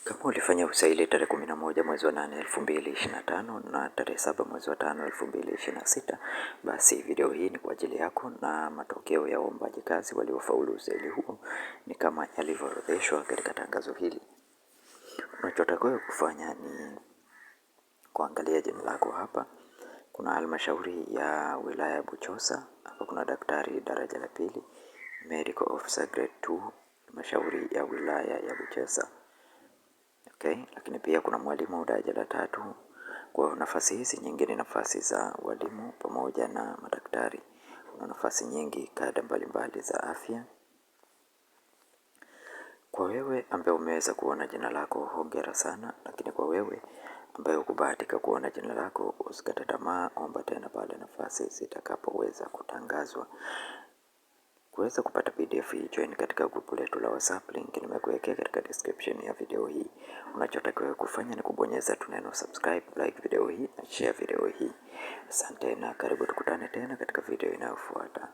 Kama ulifanya usaili tarehe 11 mwezi wa 8 2025 na tarehe 7 mwezi wa 5 2026, basi video hii ni kwa ajili yako, na matokeo ya waombaji kazi waliofaulu usaili huo ni kama yalivyoorodheshwa katika tangazo hili. Unachotakiwa kufanya ni kuangalia jina lako hapa. Kuna halmashauri ya wilaya ya Buchosa, hapa kuna daktari daraja la pili, medical officer grade 2, halmashauri ya wilaya ya Buchosa. Okay, lakini pia kuna mwalimu daraja la 3. Kwa nafasi hizi nyingine, nafasi za walimu pamoja na madaktari. Kuna nafasi nyingi kada mbalimbali za afya. Kwa wewe ambaye umeweza kuona jina lako, hongera sana, lakini kwa wewe ambaye hukubahatika kuona jina lako, usikate tamaa, omba tena pale nafasi zitakapoweza kutangazwa. Kuweza kupata PDF hii, join katika grupu letu la WhatsApp, link nimekuwekea katika description ya video hii. Unachotakiwa kufanya ni kubonyeza tu neno subscribe, like video hii na share video hii. Asante na karibu, tukutane tena katika video inayofuata.